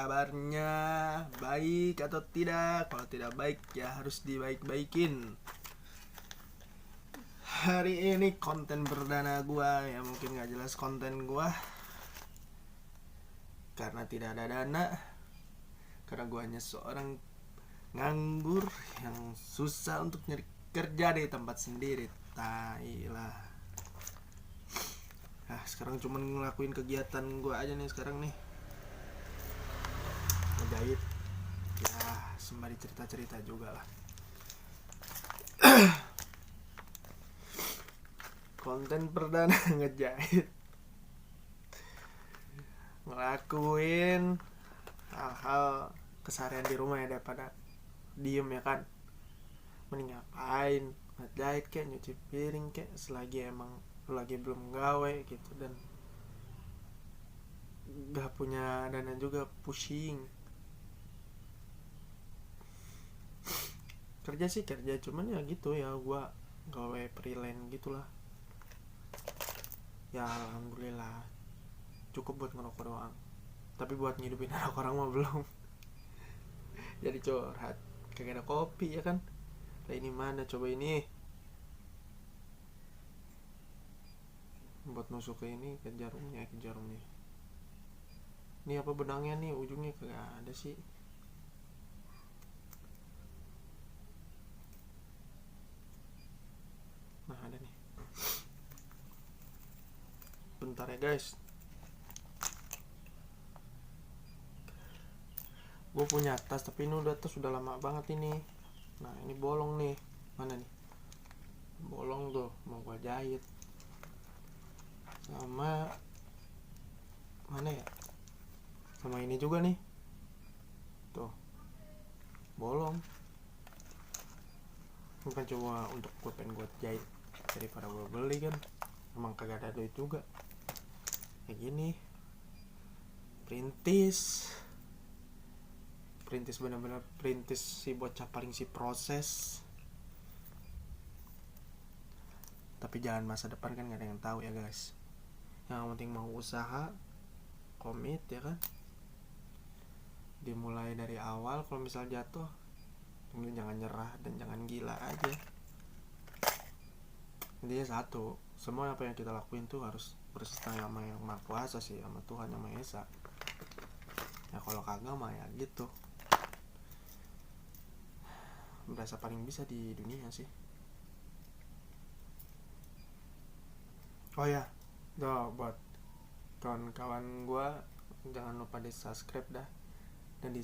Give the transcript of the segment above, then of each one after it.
kabarnya? Baik atau tidak? Kalau tidak baik ya harus dibaik-baikin. Hari ini konten perdana gua ya, mungkin gak jelas konten gua karena tidak ada dana. Karena gua hanya seorang nganggur yang susah untuk nyari kerja di tempat sendiri. Tai lah. Sekarang cuman ngelakuin kegiatan gua aja nih sekarang nih. Ngejahit. Ya, sembari cerita-cerita juga lah. Konten perdana ngejahit, ngelakuin hal-hal keseharian di rumah ya, daripada diem ya kan. Mending ngapain, ngejahit kayak nyuci piring kayak, selagi emang lagi belum gawe gitu dan gak punya dana juga, pusing. Kerja sih kerja, cuman ya gitu ya, gua gawe freelance gitulah. Ya alhamdulillah cukup buat ngerokok doang, tapi buat ngidupin anak orang mah belum. Jadi curhat, kagak ada kopi ya kan. Lah ini mana coba ini buat nusuk ke ini, ke jarumnya. Ini apa benangnya nih, ujungnya kagak ada sih. Nah ada nih, bentar ya guys. Gue punya tas, tapi ini udah lama banget ini. Nah ini bolong nih, mana nih bolong tuh, mau gue jahit. Sama mana ya, sama ini juga nih tuh bolong. Bukan cuma untuk gue pengen gue jahit daripada gue beli kan, emang kagak ada duit juga. Kayak gini perintis bener-bener perintis si bocah paling si proses. Tapi jangan masa depan kan gak ada yang tahu ya guys. Yang penting mau usaha, komit ya kan, dimulai dari awal. Kalau misal jatuh jangan nyerah dan jangan gila aja. Intinya satu, semua apa yang kita lakuin tuh harus berserta sama yang Maha Kuasa sih, sama Tuhan yang Maha Esa. Ya kalau kagak mah ya gitu, berasa paling bisa di dunia sih. Oh ya, tuh buat kawan-kawan gue, jangan lupa di subscribe dah, dan di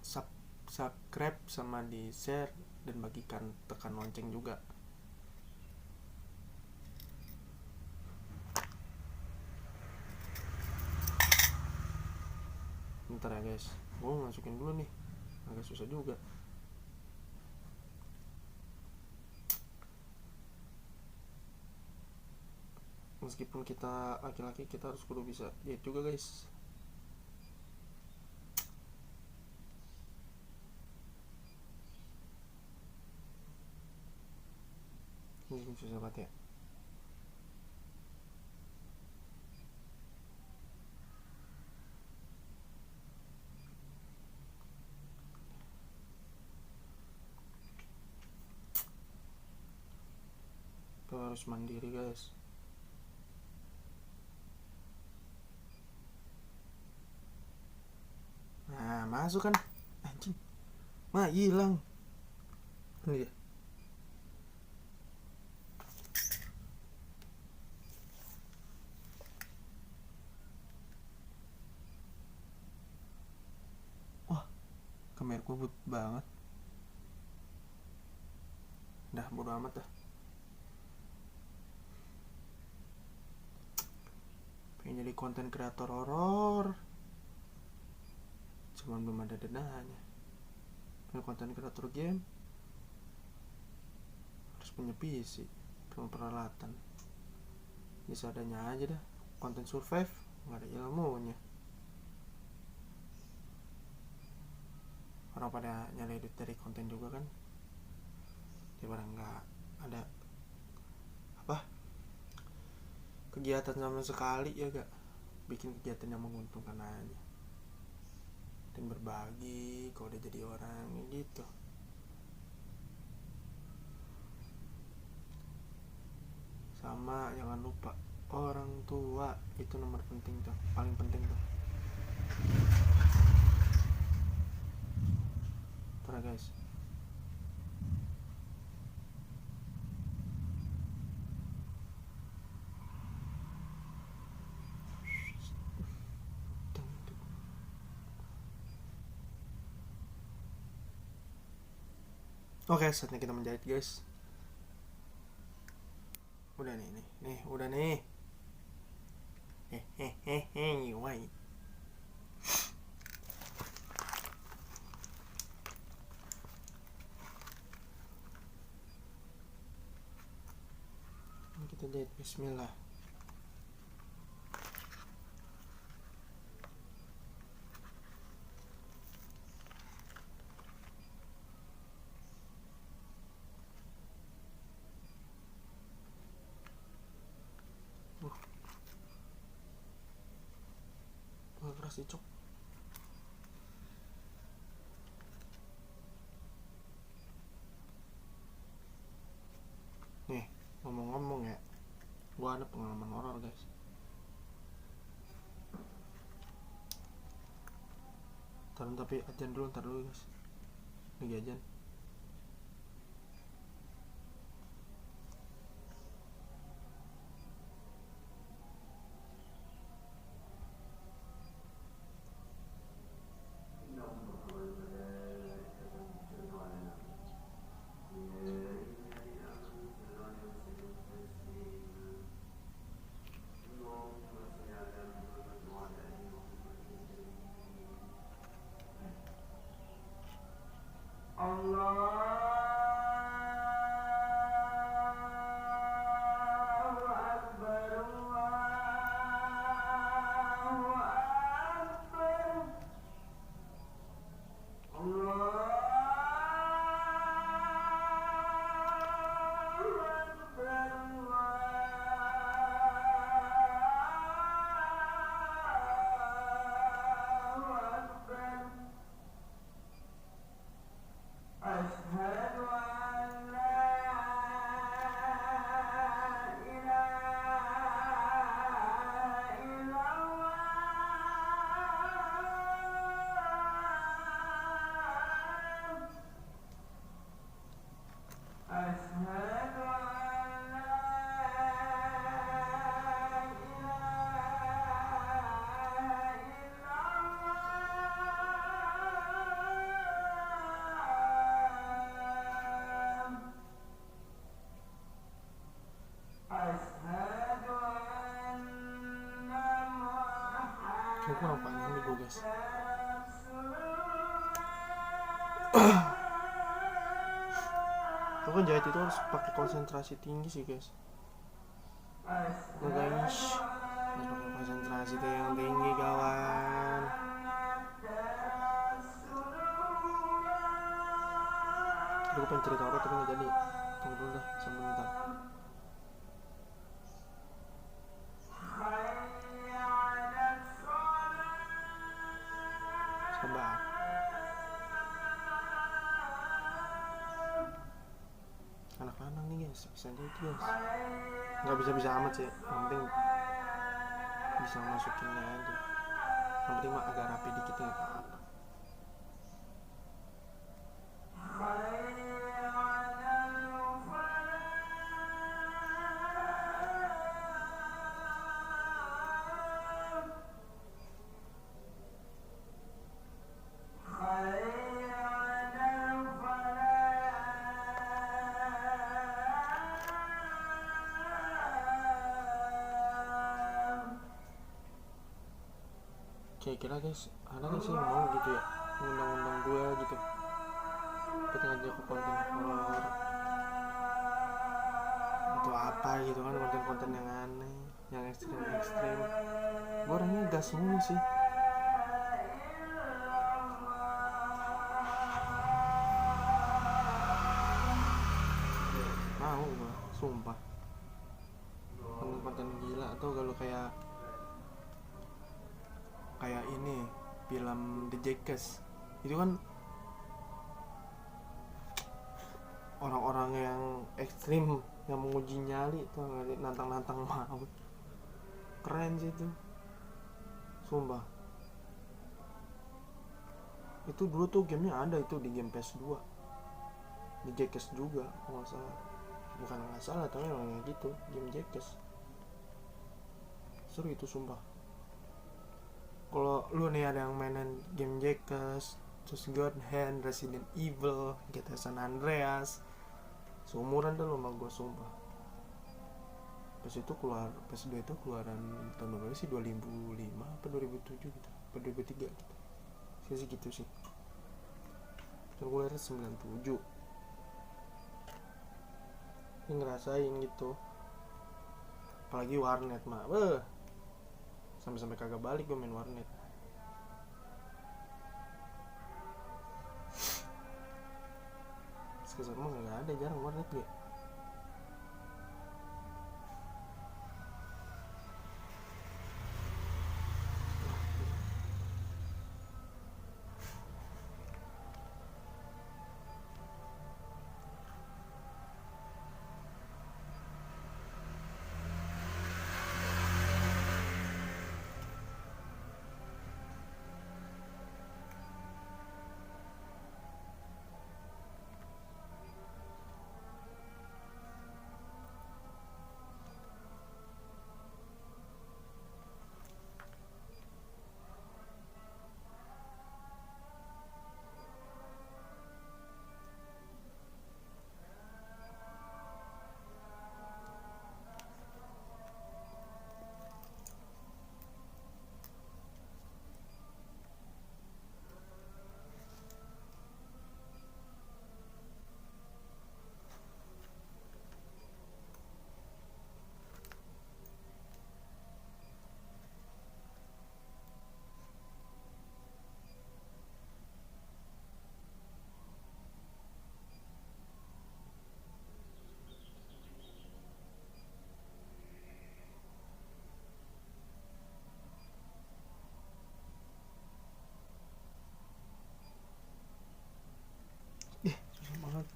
subscribe sama di share dan bagikan, tekan lonceng juga. Bentar ya guys, gue masukin dulu nih, agak susah juga. Meskipun kita laki-laki, kita harus kudu bisa jahit juga guys. Ini susah banget ya. Kita harus mandiri guys. Nah masuk kan, anjing mah hilang ini dia. Wah, kamera gue but banget. Dah bodo amat dah. Pengen jadi konten kreator horor, cuman belum ada dananya. Pengen konten kreator game, harus punya PC, punya peralatan. Bisa adanya aja dah. Konten survive, nggak ada ilmunya. Orang pada nyari duit dari konten juga kan, daripada nggak ada kegiatan sama sekali ya, gak bikin kegiatan yang menguntungkan aja. banyakin berbagi kalau udah jadi orang gitu. Sama jangan lupa orang tua itu nomor penting tuh, paling penting tuh. Terus guys, oke, saatnya kita menjahit guys. Udah nih, udah nih. Why? Kita jahit, bismillah. Keras sih cok. Nih, ngomong-ngomong ya, gua ada pengalaman horor guys. Tapi ajan dulu, ntar dulu guys. Lagi ajan. Kayak kurang panjang nih gue guys. Pokoknya jahit itu harus pakai konsentrasi tinggi sih guys. Nah guys, harus pakai konsentrasi yang tinggi kawan. Tadi gue pengen cerita horor tapi gak jadi. Tunggu dulu dah, sebentar. Sabar. Anak-anak nih guys, bisa jadi guys. Gak bisa-bisa amat sih, yang penting bisa masukinnya aja. Yang penting mah agak rapi dikit ya apa-apa. Kira-kira guys, ada gak sih yang mau gitu ya ngundang-undang gue gitu buat ngajak ke konten horor atau apa gitu kan, konten-konten yang aneh, yang ekstrim-ekstrim. Gue orangnya gas mulu sih. Mau gue, sumpah. Konten-konten gila atau kalau kayak ini film The Jackass. Itu kan orang-orang yang ekstrim yang menguji nyali tuh, nantang-nantang maut. Keren sih itu, sumpah. Itu dulu tuh gamenya ada itu di game PS2, di Jackass juga nggak salah. Bukan nggak salah, tapi memang gitu, game Jackass. Seru itu sumpah. Kalau lu nih ada yang mainan game Jackass, terus God Hand, Resident Evil, GTA San Andreas, seumuran dah lu sama gue sumpah. Pas itu keluar, PS2 itu keluaran tahun berapa sih, 2005 apa 2007 gitu, apa 2003 gitu. Sih gitu sih. Kan gue lahir 97. Ini ngerasain gitu. Apalagi warnet mah. Sampai-sampai kagak balik gue main warnet. Sekarang mah gak ada, jarang warnet gue. Susah banget.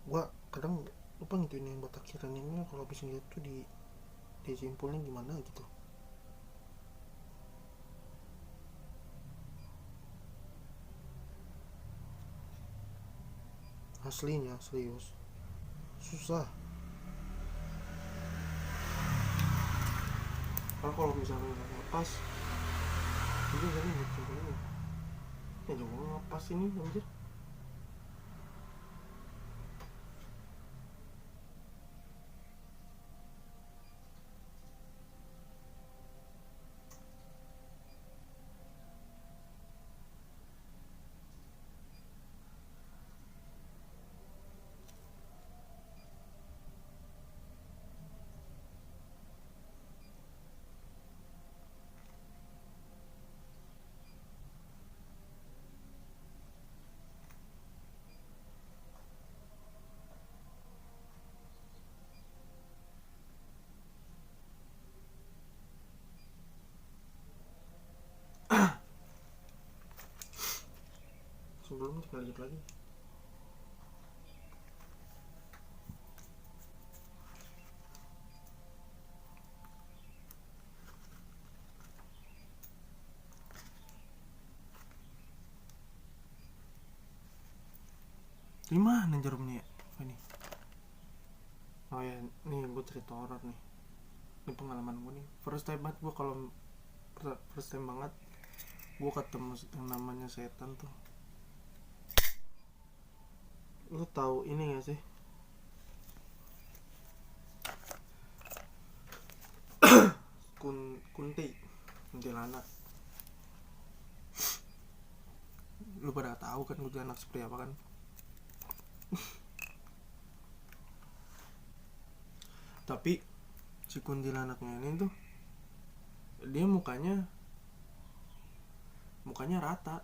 Gua kadang lupa gitu ini buat akhiran ini, kalau habis ngeliat tuh di simpulnya gimana gitu. Aslinya serius susah. Kalau misalnya nggak ngepas itu jadi gitu ini. Ya juga ngepas ini anjir. Sebelum kita lihat lagi. Gimana jarumnya ya? Ini. Oh ya, nih gue cerita horor nih. Ini pengalaman gue nih. First time banget gue, kalau first time banget gue ketemu yang namanya setan tuh. Lu tahu ini gak sih? Kuntilanak. Lu pada tahu kan kuntilanak seperti apa kan? Tapi si kuntilanaknya ini tuh dia mukanya rata.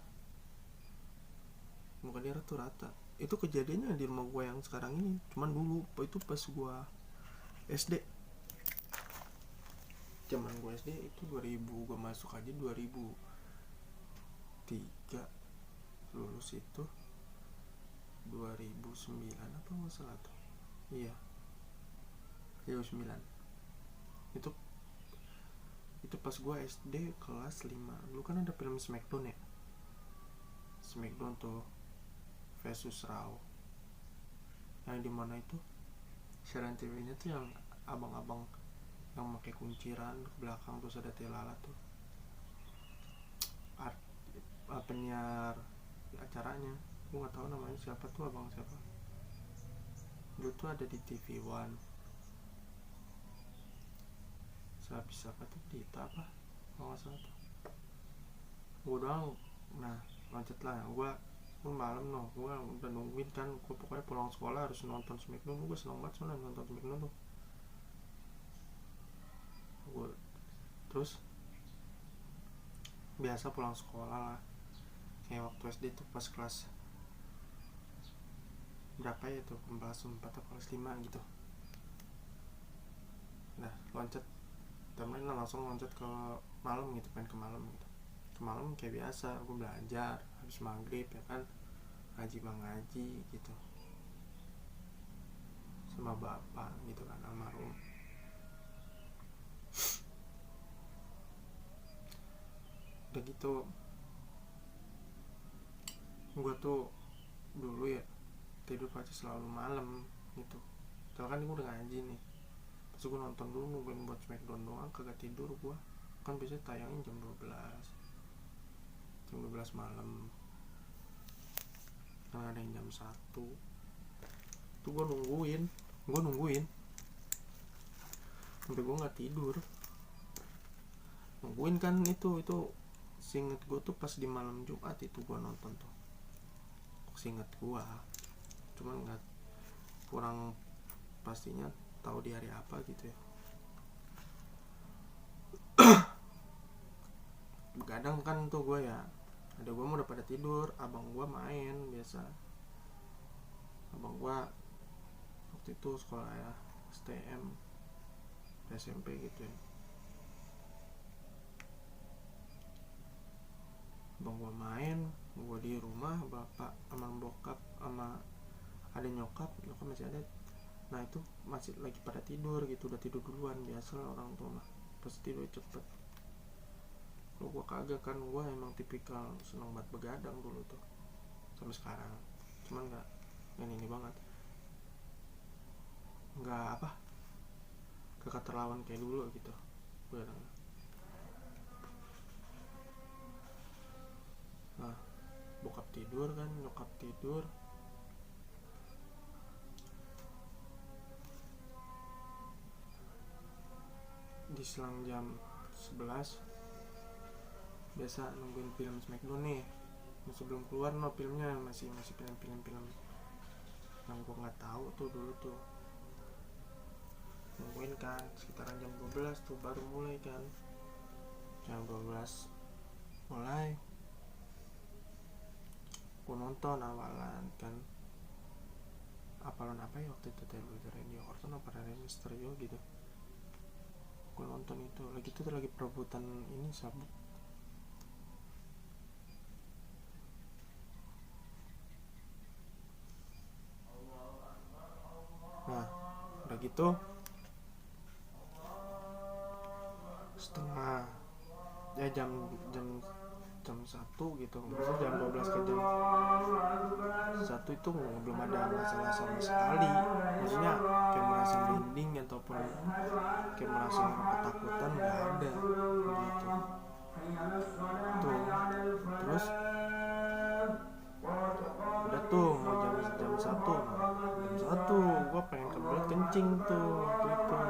Muka dia tuh rata. Itu kejadiannya di rumah gue yang sekarang ini. Cuman dulu itu pas gue SD. Zaman gue SD itu 2000, gue masuk aja 2003, lulus itu 2009 apa nggak salah tuh. Iya, 2009. Itu pas gue SD kelas 5. Dulu kan ada film Smackdown ya. Smackdown tuh versus Raw. Yang dimana itu siaran TV-nya tuh yang abang-abang yang pakai kunciran ke belakang, terus ada Telala tuh penyiar acaranya. Gue nggak tahu namanya siapa tuh, abang siapa. Dulu tuh ada di TV One. Siapa tuh Dita apa kalau nggak salah tuh. Gue doang. Nah lanjut lah, gue malam gue udah nungguin kan. Gue pokoknya pulang sekolah harus nonton Smackdown. Gue seneng banget soalnya nonton Smackdown tuh. Gue terus biasa pulang sekolah lah, kayak waktu SD tuh pas kelas berapa ya tuh, kelas 4 atau kelas 5 gitu. Nah loncat temen langsung loncat ke malam gitu, pengen ke malam gitu. Ke malam kayak biasa gue belajar habis maghrib ya kan, ngaji gitu sama bapak gitu kan, almarhum. Udah gitu gue tuh dulu ya tidur pasti selalu malam gitu. Soalnya kan gue udah ngaji nih, terus gue nonton dulu nungguin buat Smackdown doang, kagak tidur gue. Kan biasanya tayangin jam 12 malam, kan ada yang jam 1 tuh gue nungguin sampai gue nggak tidur nungguin kan. Itu seinget gue tuh pas di malam Jumat itu gue nonton tuh, seinget gue, cuman nggak, kurang pastinya tahu di hari apa gitu ya. Begadang kan tuh gue ya, ada gue mau udah pada tidur, abang gue main biasa. Abang gue waktu itu sekolah ya STM SMP gitu ya. Abang gue main, gue di rumah, bapak sama bokap sama ada nyokap masih ada. Nah itu masih lagi pada tidur gitu, udah tidur duluan. Biasa lah orang tua mah pasti tidur cepet. Kalau gue kagak kan, gue emang tipikal seneng banget begadang dulu tuh sampai sekarang. Cuman nggak ini banget, nggak keterlaluan kayak dulu gitu begadang. Nah bokap tidur kan, nyokap tidur, di selang jam 11 biasa nungguin film Smackdown nih. Sebelum keluar filmnya masih film yang gue nggak tahu tuh dulu tuh. Nungguin kan sekitaran jam 12 tuh baru mulai kan. Jam 12 mulai gue nonton awalan kan. Apalan apa ya waktu itu, Radio Orton apa Radio Misterio gitu. Gue nonton itu lagi tuh lagi perebutan ini sabuk. Nah udah gitu setengah ya jam 1 gitu, maksudnya jam 12 ke jam 1 itu belum ada masalah sama sekali. Maksudnya kayak merasa merinding ataupun kayak merasa ketakutan, nggak ada gitu tuh. Terus udah tuh mau jam 1, gue pengen kebelet kencing tuh gitu.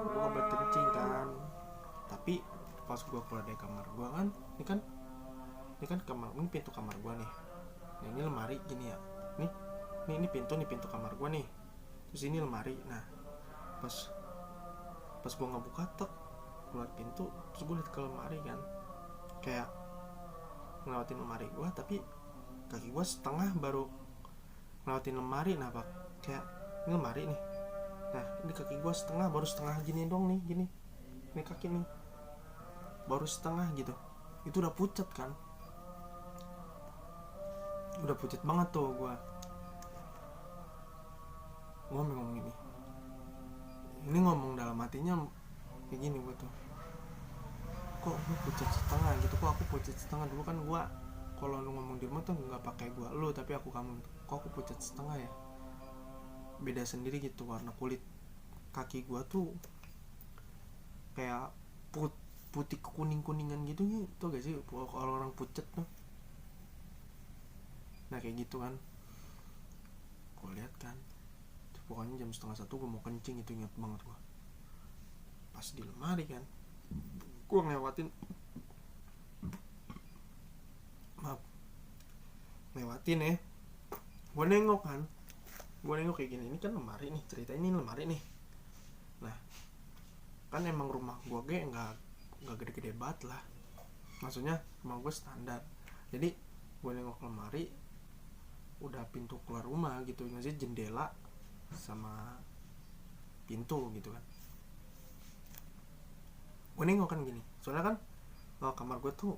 Gue kebelet kencing kan, tapi pas gue keluar dari kamar gue kan, ini kan kamar, ini pintu kamar gue nih. Nah ini lemari gini ya, ini pintu kamar gue nih, terus ini lemari. Nah pas gue ngebuka tek keluar pintu, terus gue liat ke lemari kan, kayak ngelewatin lemari gue, tapi kaki gue setengah baru ngelewatin lemari. Nah kayak ini lemari nih, nah ini kaki gue setengah, baru setengah gini dong nih, gini ini kaki nih baru setengah gitu, itu udah pucat kan, udah pucat banget tuh gue ngomong ini ngomong dalam hatinya kayak gini gue tuh, kok gue pucat setengah gitu, kok aku pucat setengah, dulu kan gue kalau lu ngomong di rumah tuh nggak pakai gue lu tapi aku kamu gitu, kok aku pucat setengah ya, beda sendiri gitu warna kulit kaki gue tuh kayak putih kuning-kuningan gitu gak sih kalau orang pucat tuh, nah kayak gitu kan, gue lihat kan, pokoknya jam 12:30 gue mau kencing, itu ingat banget gue, pas di lemari kan, gue ngelewatin ya, gue nengok kayak gini, ini kan lemari nih, cerita ini lemari nih, nah kan emang rumah gue nggak gede-gede banget lah, maksudnya rumah gue standar, jadi gue nengok lemari udah pintu keluar rumah gitu, maksudnya jendela sama pintu gitu kan, gue nengok kan gini, soalnya kan kamar gue tuh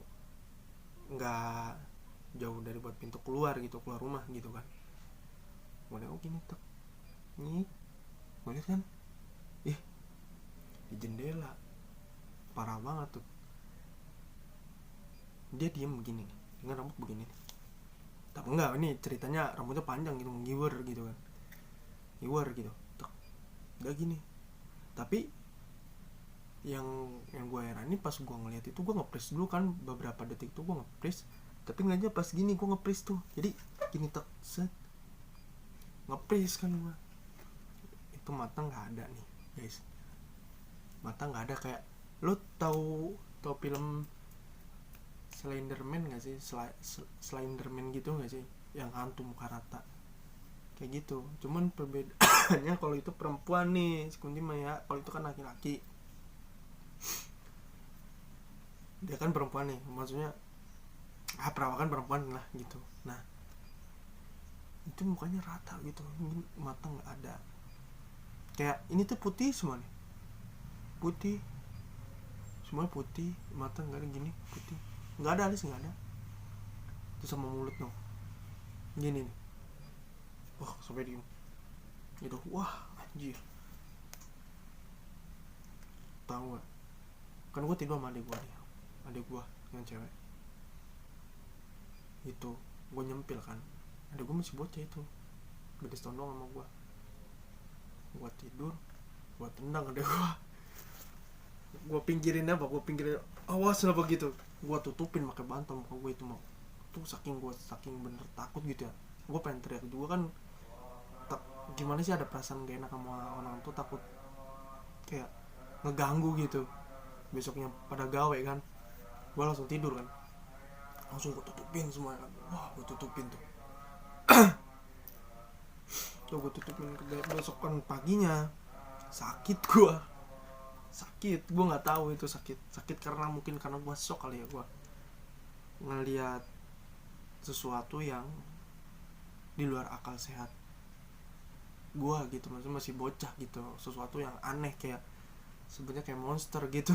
nggak jauh dari buat pintu keluar gitu, keluar rumah gitu kan, gue nengok gini tek nih, gue lihat kan, di jendela parah banget tuh, dia diem begini nih, dengan rambut begini nih, tapi enggak, ini ceritanya rambutnya panjang gitu, ngiwer gitu kan, ngiwer gitu, tek, udah gini, tapi yang gue heran nih pas gue ngeliat itu, gue nge-freeze dulu kan, beberapa detik tuh gue nge-freeze, tapi nggak aja pas gini gue nge-freeze tuh, jadi gini tek set, nge-freeze kan gue, itu mata nggak ada nih guys, mata nggak ada, kayak lo tahu film Slenderman nggak sih, Slenderman gitu nggak sih, yang hantu muka rata kayak gitu, cuman perbedaannya kalau itu perempuan nih si Kunti mah ya, kalau itu kan laki-laki, dia kan perempuan nih, maksudnya perawakan perempuan lah gitu, nah itu mukanya rata gitu, mata nggak ada, kayak ini tuh putih semua nih, putih semua putih, mata nggak ada gini, putih nggak ada, alis nggak ada, terus sama mulut dong gini nih, wah sampai diem gitu, wah anjir, tahu gak, kan gue tidur sama adik gue yang cewek itu, gue nyempil kan, adik gue masih bocah itu, beda setahun doang sama gue tidur, gue tendang adik gue pinggirin, awas lah begitu, gue tutupin pakai bantal muka gue itu, mau tuh saking bener takut gitu ya, gue pengen teriak juga kan, gimana sih, ada perasaan gak enak sama orang tuh, takut kayak ngeganggu gitu, besoknya pada gawe kan, gue langsung tidur kan, langsung gue tutupin semua kan, wah gue tutupin tuh gue tutupin, besok kan paginya sakit gue nggak tahu itu sakit karena mungkin karena gue shock kali ya, gue ngelihat sesuatu yang di luar akal sehat gue gitu, maksudnya masih bocah gitu, sesuatu yang aneh, kayak sebenarnya kayak monster gitu,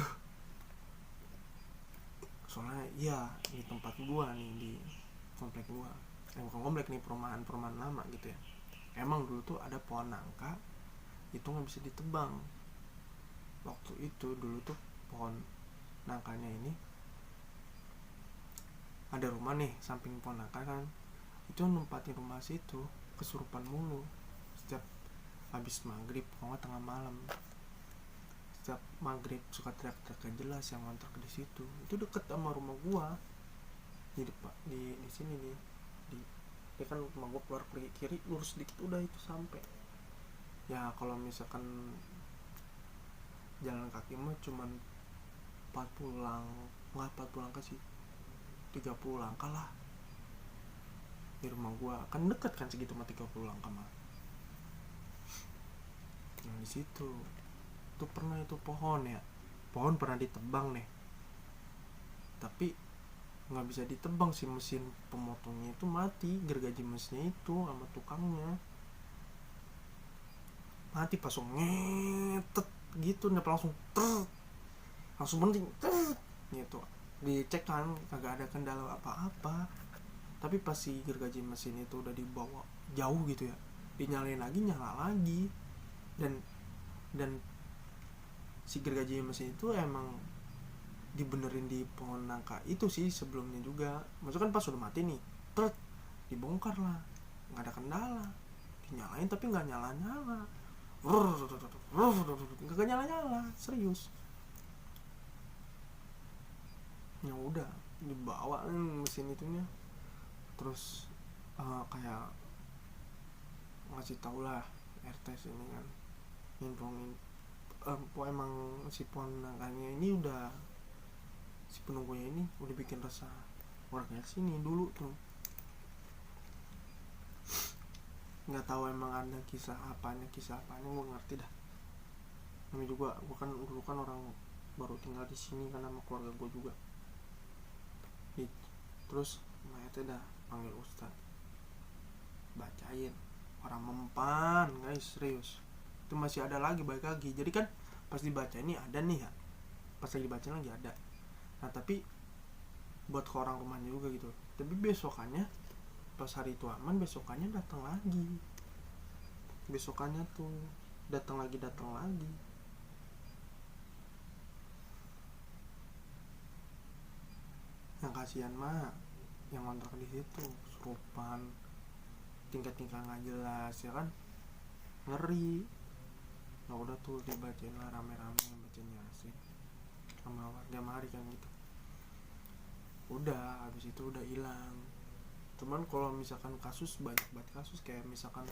soalnya ya di tempat gue nih, di komplek gue, bukan komplek nih, perumahan lama gitu ya, emang dulu tuh ada pohon nangka itu nggak bisa ditebang, waktu itu dulu tuh pohon nangkanya ini, ada rumah nih samping pohon nangka kan, itu nempatin rumah situ kesurupan mulu, setiap habis maghrib kalau tengah malam, setiap maghrib suka teriak-teriak gak jelas yang ngontrak di situ, itu deket sama rumah gua, di sini nih, ya kan rumah gua keluar kiri lurus dikit udah itu sampai, ya kalau misalkan jalan kaki mah cuman 40 langkah sih, 30 langkah lah di rumah gua, kan deket kan segitu mah 30 langkah mah. Nah di situ tuh pernah itu pohon pernah ditebang nih, tapi nggak bisa ditebang, si mesin pemotongnya itu mati, gergaji mesinnya itu sama tukangnya, mati pas ngetet gitu, langsung langsung penting gitu. Dicek kan kagak ada kendala apa-apa, tapi pas si gergaji mesin itu udah dibawa jauh gitu ya, dinyalain lagi, nyala lagi. Dan si gergaji mesin itu emang dibenerin di pohon nangka itu sih sebelumnya juga. Maksudnya kan pas udah mati nih, dibongkar lah, nggak ada kendala, dinyalain tapi nggak nyala-nyala, nggak nyala-nyala, serius. Ya udah dibawa mesin itunya, terus kayak ngasih tau lah RT sini kan, nginfongin emang si pohon nangkanya ini udah, si penunggunya ini udah bikin resah warga sini dulu tuh. Nggak tahu emang ada kisah apanya gue ngerti dah. Namanya juga gue kan dulu kan orang baru tinggal di sini kan sama keluarga gue juga. Terus mayatnya dah panggil ustad, bacain, orang mempan guys, serius. Itu masih ada lagi, balik lagi. Jadi kan pas dibaca ini ada nih ya, pas lagi dibaca lagi ada. Nah tapi buat ke orang rumahnya juga gitu. Tapi besokannya pas hari itu aman, besokannya datang lagi, besokannya tuh datang lagi. Yang kasihan mah yang kontrak di situ, serupan, tingkat-tingkat nggak jelas ya kan, ngeri. Nah udah tuh dibacain lah rame-rame, bacain Yasin sama warga mari kan gitu. Udah habis itu udah hilang. Cuman kalau misalkan kasus, banyak banget kasus, kayak misalkan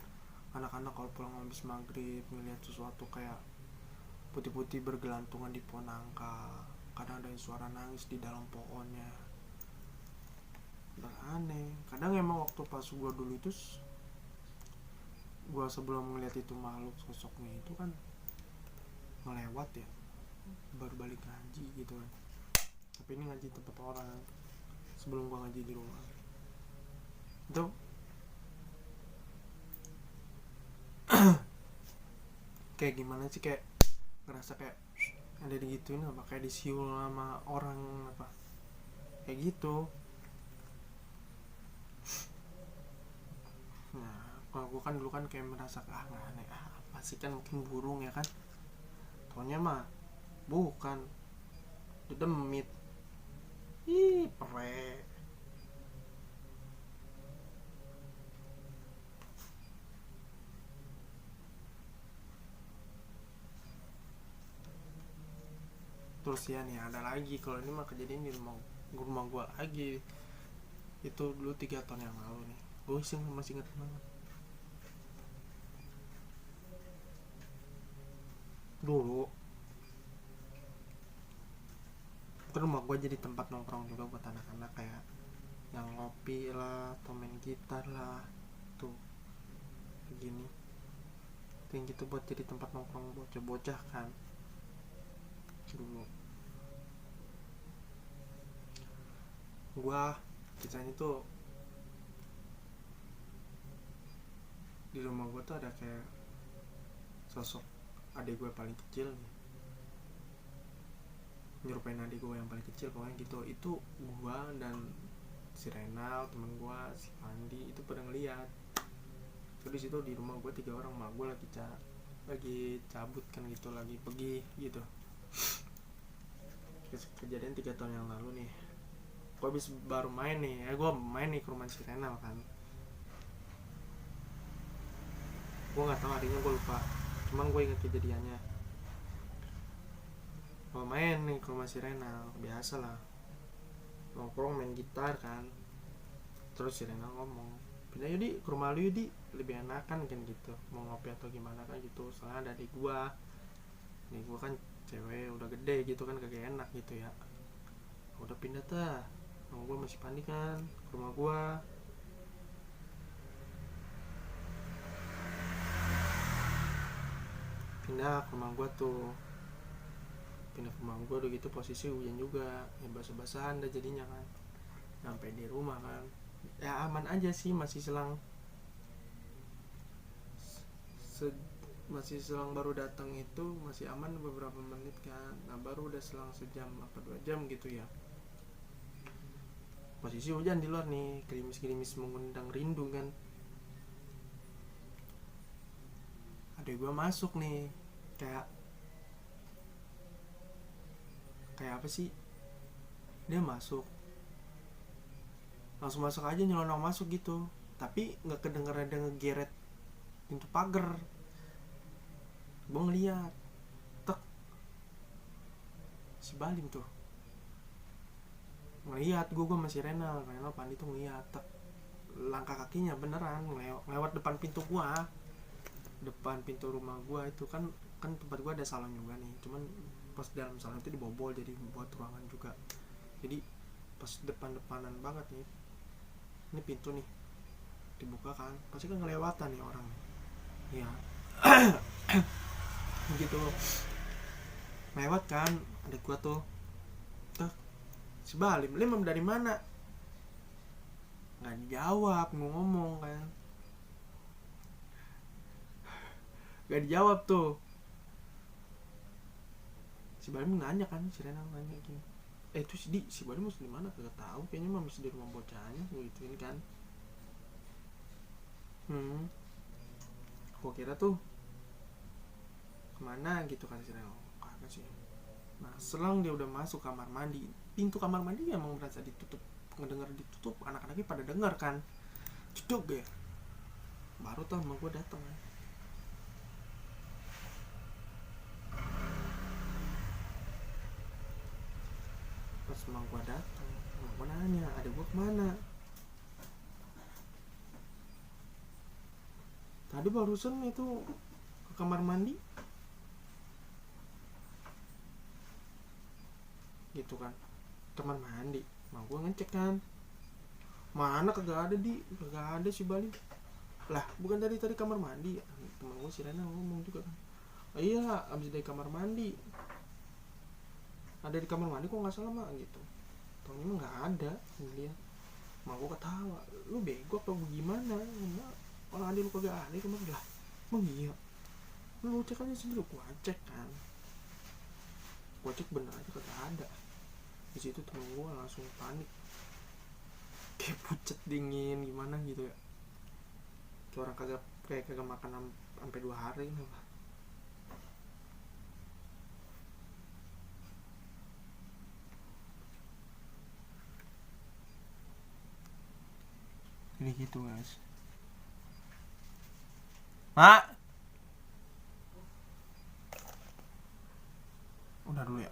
anak-anak kalau pulang habis maghrib ngeliat sesuatu kayak putih-putih bergelantungan di pohon nangka, kadang ada suara nangis di dalam pohonnya, aneh. Kadang emang waktu pas gue dulu itu, gue sebelum ngeliat itu makhluk sosoknya itu kan ngelewat ya, baru balik ngaji gitu kan. Tapi ini ngaji tempat orang, sebelum gue ngaji di rumah itu kayak gimana sih, kayak ngerasa kayak ada digituin apa, kayak disiul sama orang apa kayak gitu. Nah kalau gue kan dulu kan kayak merasa nggak aneh, apa sih, kan mungkin burung ya kan, taunya mah bukan, demit. Perek. Terus ya nih ada lagi, kalau ini mah kejadian di rumah gue lagi. Itu dulu 3 tahun yang lalu nih, gue masih inget banget. Dulu kan rumah gue jadi tempat nongkrong juga buat anak-anak, kayak yang ngopi lah atau main gitar lah tuh begini, kayak gitu, buat jadi tempat nongkrong bocah-bocah kan dulu. Gue kisahnya tuh di rumah gue tuh ada kayak sosok adik gue paling kecil nih, nyerupain adik gue yang paling kecil pokoknya gitu. Itu gue dan si Renal temen gue, si Pandi itu pada ngeliat. Terus di situ di rumah gue 3 orang, mak gue lagi cabut kan gitu, lagi pergi gitu. Kejadian 3 tahun yang lalu nih, gue habis baru main nih, gue main nih ke rumah si Renal kan. Gue nggak tahu harinya, gue lupa, cuman gue inget kejadiannya. Gue main nih ke rumah si Renal, biasa lah nongkrong main gitar kan. Terus si Renal ngomong, pindah yudi ke rumah lu yudi, lebih enakan kan gitu, mau ngopi atau gimana kan gitu. Soalnya ada adik gue kan cewek udah gede gitu kan, kagak enak gitu ya. Udah pindah tuh, rumah gue masih Pandi kan, ke rumah gue. Pindah ke rumah gue tuh, pindah ke rumah gue udah gitu posisi hujan juga ya, basah-basahan dah jadinya kan. Sampai di rumah kan ya aman aja sih, masih selang masih selang baru datang itu masih aman beberapa menit kan. Nah baru udah selang sejam apa 2 jam gitu ya, posisi hujan di luar nih, gerimis-gerimis mengundang rindu kan. Adek gue masuk nih, kayak kayak apa sih, dia masuk langsung masuk aja, nyelonong masuk gitu, tapi nggak kedengeran ada ngegeret pintu pagar. Gue ngeliat, tek, si Balim tuh ngeliat gue masih Renal Pandi tuh ngeliat, tek, langkah kakinya beneran lewat depan pintu gua, depan pintu rumah gua itu kan. Kan tempat gua ada salon juga nih, cuman pas dalam salon itu dibobol jadi buat ruangan juga. Jadi pas depan-depanan banget nih, ini pintu nih dibuka kan, pasti kan ngelewatan nih orang ya. Begitu lewat kan, ada gua tuh, tuh si Balim, "Lim dari mana?" Nggak dijawab, ngomong kan, nggak dijawab tuh. Si Balim nanya kan, si Renal nanya gini, itu si Balim masih di mana? Kagak tahu, kayaknya mah masih di rumah bocahnya gituin kan. Gua kira tuh kemana gitu kan si Renal, kagak sih. Nah selang dia udah masuk kamar mandi, pintu kamar mandi emang merasa ditutup, ngedenger ditutup, anak-anaknya pada denger kan, cedok ya. Baru tau sama gue datang kan. Pas sama gue datang, gue nanya, ada gue kemana? Tadi barusan itu ke kamar mandi gitu kan. Kamar mandi, mau gue ngecek kan, mana kagak ada si Bali. Lah bukan tadi kamar mandi ya? Temen gue si Rena ngomong juga kan, iya abis dari kamar mandi, ada di kamar mandi kok nggak salah mah gitu. Taunya mah nggak ada dia. Mak gue ketawa, lu bego apa gimana? Orang ada lu kagak ada kemarin. Lah emang iya, lu cek aja sendiri. Gue cek kan, gue cek bener aja kagak ada. Di situ temen gue langsung panik, kayak pucet dingin gimana gitu ya, kayak orang kagak makan sampai 2 hari nih. Jadi gitu guys. Mak, udah dulu ya.